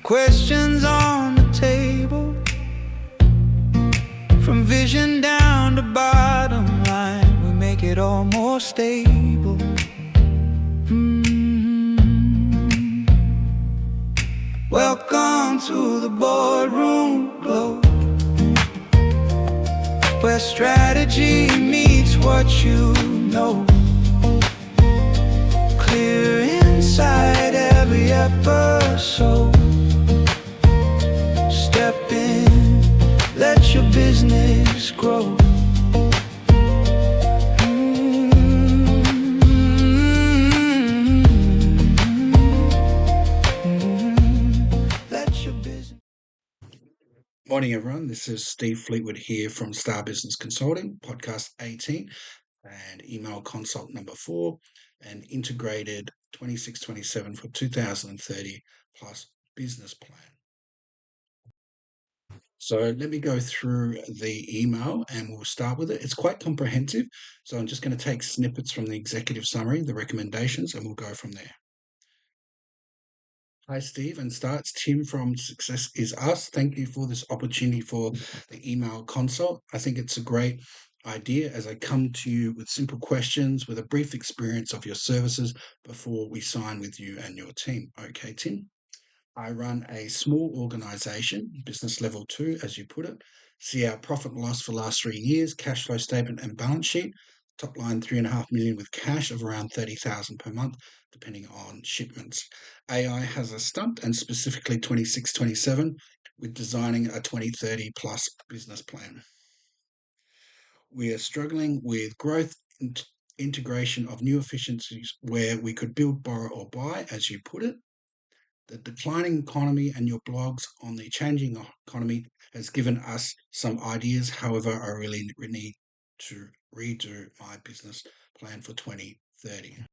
Questions on the table, from vision down to bottom line, we make it all more stable. Welcome to the boardroom glow, where strategy meets what you know. Clear inside every episode. Step in, let your business grow. Let your business. Morning, everyone. This is Steve Fleetwood here from Star Business Consulting, podcast 18, and email consult number 4, and integrated 2627 for 2030 plus business plan. So let me go through the email and we'll start with it. It's quite comprehensive, so I'm just going to take snippets from the executive summary, the recommendations, and we'll go from there. Hi, Steve, and starts Tim from Success Is Us. Thank you for this opportunity for the email consult. I think it's a great idea as I come to you with simple questions with a brief experience of your services before we sign with you and your team. Okay, Tim? I run a small organization, business level 2, as you put it. See our profit and loss for the last 3 years, cash flow statement and balance sheet. Top line 3.5 million with cash of around 30,000 per month, depending on shipments. AI has a stumped, and specifically 2627, with designing a 2030 plus business plan. We are struggling with growth and integration of new efficiencies where we could build, borrow, or buy, as you put it. The declining economy and your blogs on the changing economy has given us some ideas. However, I really need to redo my business plan for 2030.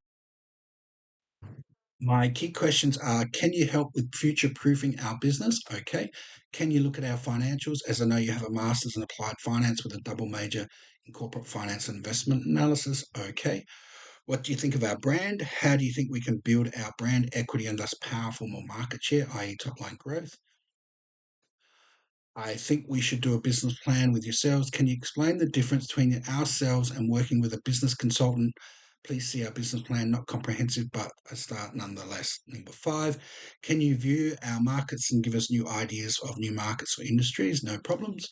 My key questions are, can you help with future-proofing our business? Okay. Can you look at our financials? As I know you have a master's in applied finance with a double major in corporate finance and investment analysis. Okay. What do you think of our brand? How do you think we can build our brand equity and thus powerful more market share, i.e. top line growth? I think we should do a business plan with yourselves. Can you explain the difference between ourselves and working with a business consultant? Please see our business plan, not comprehensive, but a start nonetheless. Number 5, can you view our markets and give us new ideas of new markets or industries? No problems.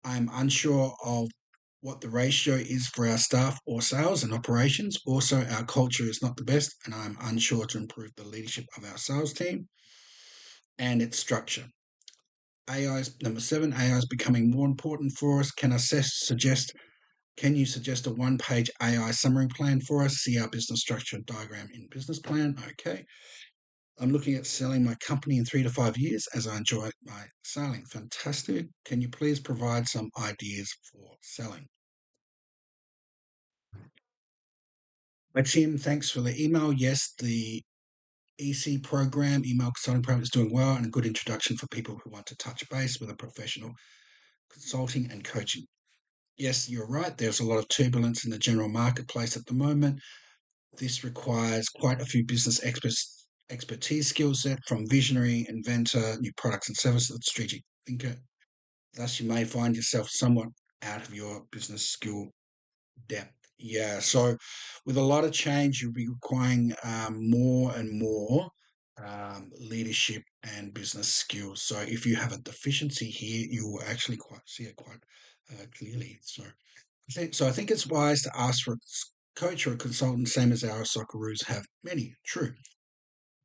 I'm unsure of what the ratio is for our staff or sales and operations. Also, our culture is not the best, and I'm unsure to improve the leadership of our sales team and its structure. Number 7, AI is becoming more important for us. Can you suggest a one-page AI summary plan for us? See our business structure diagram in business plan. Okay. I'm looking at selling my company in 3 to 5 years as I enjoy my sailing. Fantastic. Can you please provide some ideas for selling? Hi, Tim, thanks for the email. Yes, the EC program, email consulting program, is doing well and a good introduction for people who want to touch base with a professional consulting and coaching. Yes, you're right. There's a lot of turbulence in the general marketplace at the moment. This requires quite a few business expertise skill set, from visionary, inventor, new products and services, strategic thinker. Thus, you may find yourself somewhat out of your business skill depth. Yeah, so with a lot of change, you'll be requiring more and more leadership and business skills. So if you have a deficiency here, you will actually see it quite clearly. So I think it's wise to ask for a coach or a consultant, same as our Socceroos have many. True.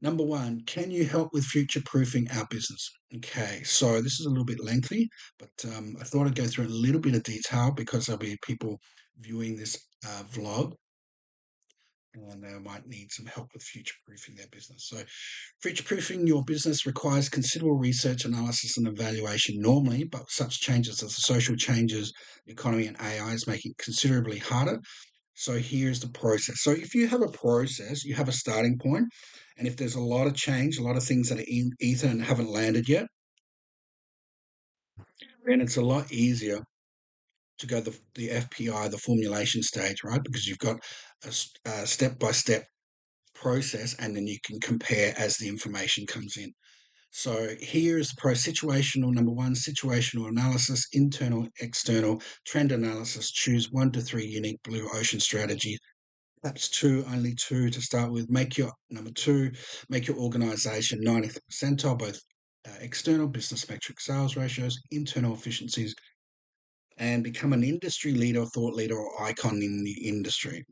Number 1, can you help with future-proofing our business? Okay, so this is a little bit lengthy, but I thought I'd go through a little bit of detail because there'll be people viewing this vlog and they might need some help with future-proofing their business. So future-proofing your business requires considerable research, analysis, and evaluation normally, but such changes as the social changes, the economy, and AI is making it considerably harder. So here's the process. So if you have a process, you have a starting point, and if there's a lot of change, a lot of things that are in ether and haven't landed yet, then it's a lot easier to go the FPI, the formulation stage, right? Because you've got a step-by-step process, and then you can compare as the information comes in. So here's pro situational number one, situational analysis, internal, external, trend analysis. Choose 1 to 3 unique blue ocean strategy. Perhaps two, only two to start with. Make your number two, make your organization 90th percentile, both external business metric sales ratios, internal efficiencies, and become an industry leader, thought leader, or icon in the industry.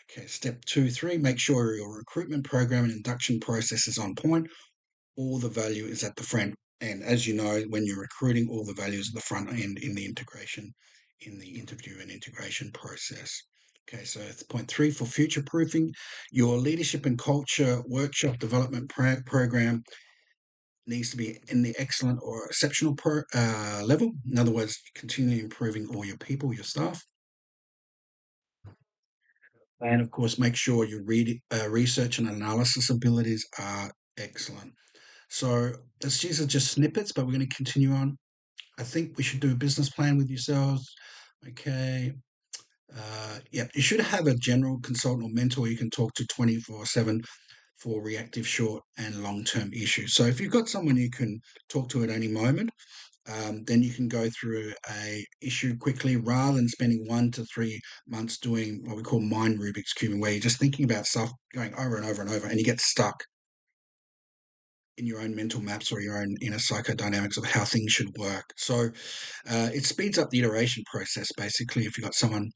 Okay, step two, three, make sure your recruitment program and induction process is on point. All the value is at the front end. As you know, when you're recruiting, all the value is at the front end in the integration, in the interview and integration process. Okay, so it's point three for future proofing. Your leadership and culture workshop development program needs to be in the excellent or exceptional level. In other words, continually improving all your people, your staff. And of course, make sure your research and analysis abilities are excellent. So these are just snippets, but we're going to continue on. I think we should do a business plan with yourselves. Okay. Yeah, you should have a general consultant or mentor you can talk to 24/7 for reactive short and long term issues. So if you've got someone you can talk to at any moment, then you can go through a issue quickly rather than spending 1 to 3 months doing what we call mind Rubik's cubing, where you're just thinking about stuff going over and over and over, and you get stuck in your own mental maps or your own inner psychodynamics of how things should work. So it speeds up the iteration process, basically, if you've got someone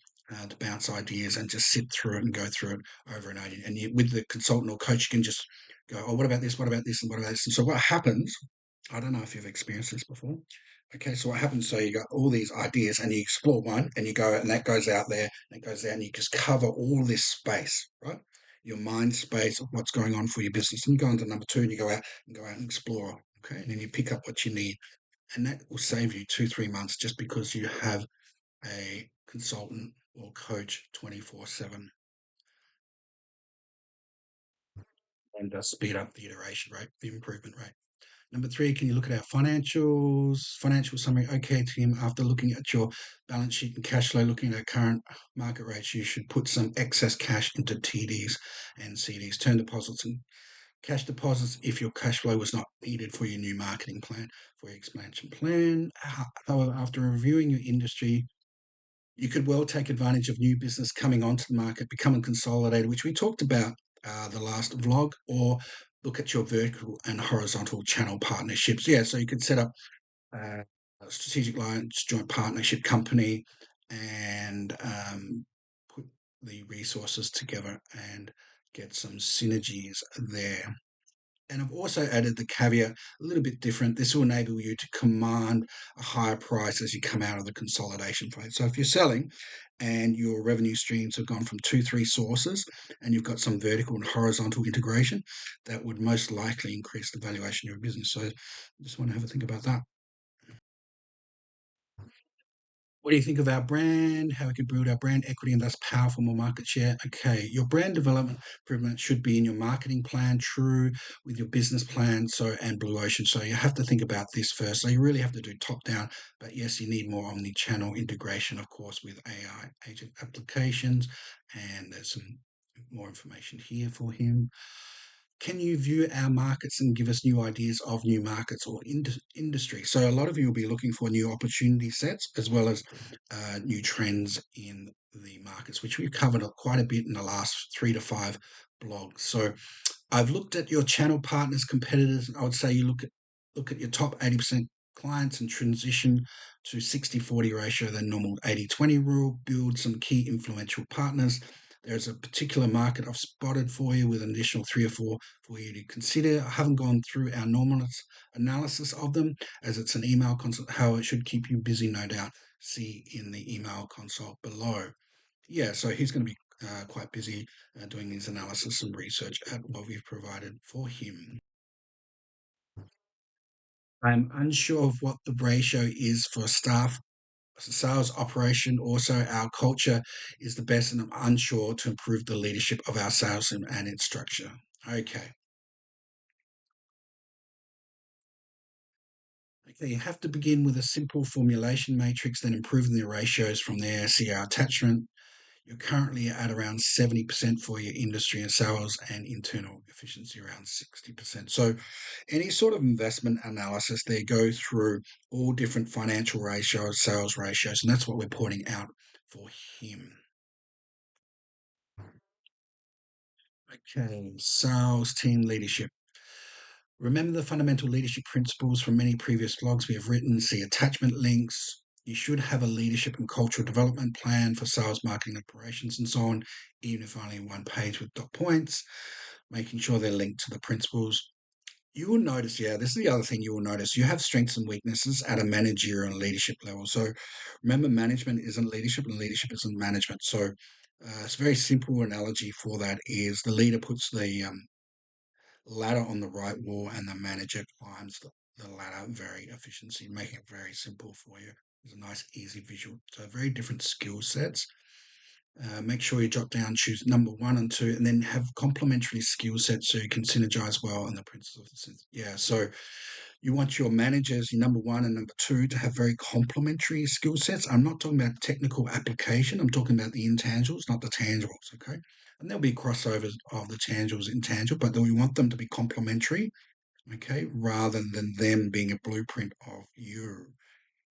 to bounce ideas and just sit through it and go through it over and over. And with the consultant or coach, you can just go, oh, what about this? What about this? And what about this? And so what happens, I don't know if you've experienced this before. Okay, so what happens, so you got all these ideas and you explore one and you go, and that goes out there and it goes out and you just cover all this space, right? Your mind space of what's going on for your business. And you go on to number two and you go out and explore. Okay, and then you pick up what you need, and that will save you 2, 3 months just because you have a consultant or coach 24/7, and speed up the iteration rate, the improvement rate. Number three, can you look at our financials? Financial summary. Okay, Tim, after looking at your balance sheet and cash flow, looking at our current market rates, you should put some excess cash into TDs and CDs, term deposits and cash deposits if your cash flow was not needed for your new marketing plan, for your expansion plan. However, after reviewing your industry, you could well take advantage of new business coming onto the market, becoming consolidated, which we talked about the last vlog, or look at your vertical and horizontal channel partnerships. Yeah, so you could set up a strategic alliance joint partnership company and put the resources together and get some synergies there. And I've also added the caveat a little bit different. This will enable you to command a higher price as you come out of the consolidation phase. So if you're selling and your revenue streams have gone from 2, 3 sources and you've got some vertical and horizontal integration, that would most likely increase the valuation of your business. So just want to have a think about that. What do you think of our brand? How we could build our brand equity and thus powerful more market share? Okay, your brand development improvement should be in your marketing plan, true with your business plan, so and Blue Ocean. So you have to think about this first. So you really have to do top down. But yes, you need more omni-channel integration, of course, with AI agent applications. And there's some more information here for him. Can you view our markets and give us new ideas of new markets or industry? So a lot of you will be looking for new opportunity sets as well as new trends in the markets, which we've covered quite a bit in the last 3 to 5 blogs. So I've looked at your channel partners, competitors. I would say you look at your top 80% clients and transition to 60/40 ratio, the normal 80/20 rule. Build some key influential partners. There's a particular market I've spotted for you with an additional 3 or 4 for you to consider. I haven't gone through our normal analysis of them as it's an email consult. How it should keep you busy, no doubt. See in the email consult below. Yeah, so he's going to be quite busy doing his analysis and research at what we've provided for him. I'm unsure of what the ratio is for staff sales operation. Also, our culture is the best, and I'm unsure to improve the leadership of our sales and its structure. Okay. Okay, you have to begin with a simple formulation matrix, then improving the ratios from there. See our attachment. You're currently at around 70% for your industry and sales, and internal efficiency around 60%. So any sort of investment analysis, they go through all different financial ratios, sales ratios, and that's what we're pointing out for him. Okay, sales team leadership. Remember the fundamental leadership principles from many previous blogs we have written. See attachment links. You should have a leadership and cultural development plan for sales, marketing, operations, and so on, even if only one page with dot points, making sure they're linked to the principles. You will notice, this is the other thing you will notice. You have strengths and weaknesses at a managerial and leadership level. So remember, management isn't leadership and leadership isn't management. So it's a very simple analogy for that is the leader puts the ladder on the right wall and the manager climbs the ladder very efficiently, making it very simple for you. It's a nice, easy visual. So very different skill sets. Make sure you jot down, choose number 1 and 2, and then have complementary skill sets so you can synergize well in the principles of so you want your managers, your number 1 and number 2, to have very complementary skill sets. I'm not talking about technical application. I'm talking about the intangibles, not the tangibles, okay? And there'll be crossovers of the tangibles and intangible, but then we want them to be complementary, okay, rather than them being a blueprint of you.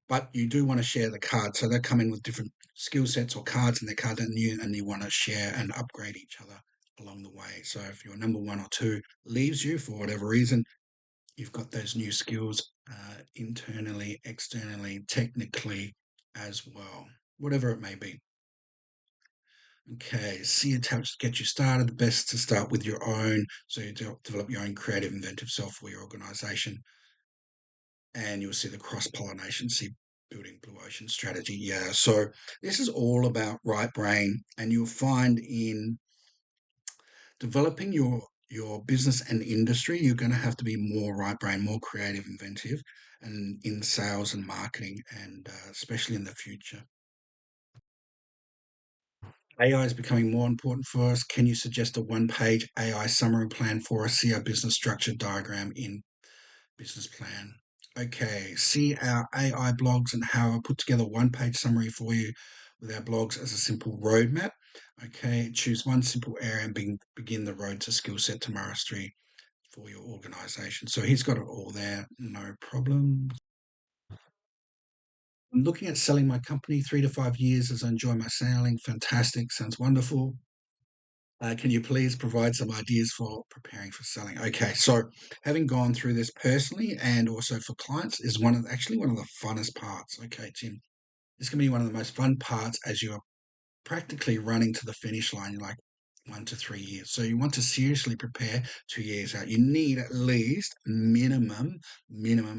But you do want to share the cards. So they come in with different skill sets or cards in their card, and you want to share and upgrade each other along the way. So if your number 1 or 2 leaves you for whatever reason, you've got those new skills internally, externally, technically as well, whatever it may be. Okay, see attached to get you started. The best to start with your own, so you develop your own creative, inventive self for your organization. And you'll see the cross-pollination, see building blue ocean strategy. So this is all about right brain, and you'll find in developing your business and industry, you're going to have to be more right brain, more creative, inventive, and in sales and marketing, and especially in the future. AI is becoming more important for us. Can you suggest a one-page AI summary plan for us? See our business structure diagram in business plan. Okay, see our AI blogs and how I put together one-page summary for you with our blogs as a simple roadmap. Okay, choose one simple area and begin the road to skill set to mastery for your organization. So he's got it all there, no problem. I'm looking at selling my company 3 to 5 years as I enjoy my sailing. Fantastic, sounds wonderful. Can you please provide some ideas for preparing for selling? Okay, so having gone through this personally and also for clients is one of the funnest parts. Okay, Tim, it's going to be one of the most fun parts as you're practically running to the finish line, like 1 to 3 years. So you want to seriously prepare 2 years out. You need at least minimum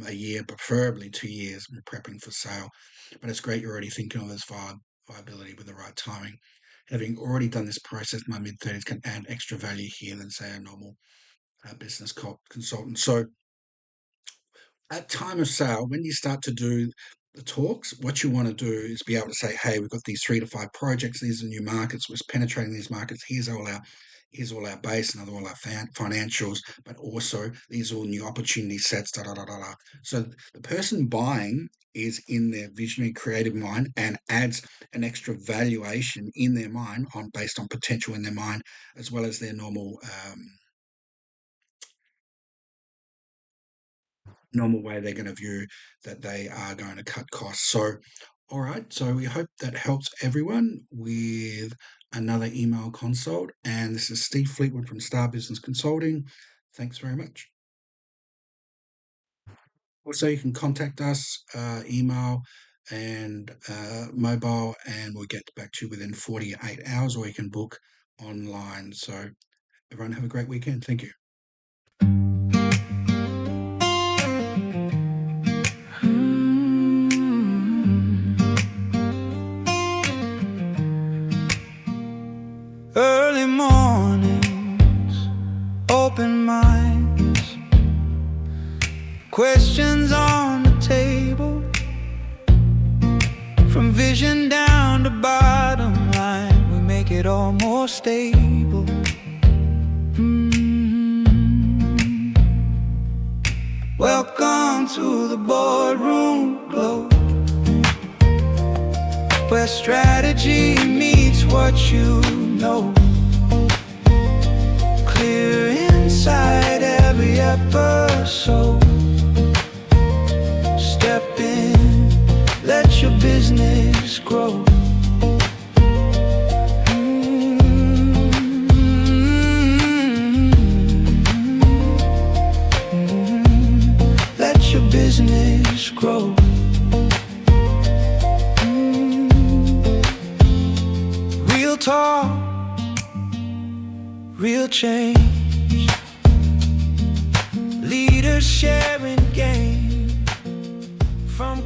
a year, preferably 2 years prepping for sale. But it's great you're already thinking of this viability with the right timing. Having already done this process, my mid-30s can add extra value here than, say, a normal business consultant. So at time of sale, when you start to do the talks, what you want to do is be able to say, hey, we've got these 3 to 5 projects, these are new markets, we're penetrating these markets, here's all our base and all our financials, but also these are all new opportunity sets, da da da da da. So the person buying is in their visionary creative mind and adds an extra valuation in their mind based on potential in their mind, as well as their normal way they're going to view that they are going to cut costs. So, all right. So we hope that helps everyone with another email consult. And this is Steve Fleetwood from Star Business Consulting. Thanks very much. Also, you can contact us, email and mobile, and we'll get back to you within 48 hours, or you can book online. So everyone have a great weekend. Thank you. Early mornings, open minds, questions on the table, from vision down to bottom line, we make it all more stable. Welcome to the boardroom glow, where strategy meets what you know. Clear inside every episode. Step in, let your business grow. Let your business grow. Real talk, real change. Leaders sharing gain from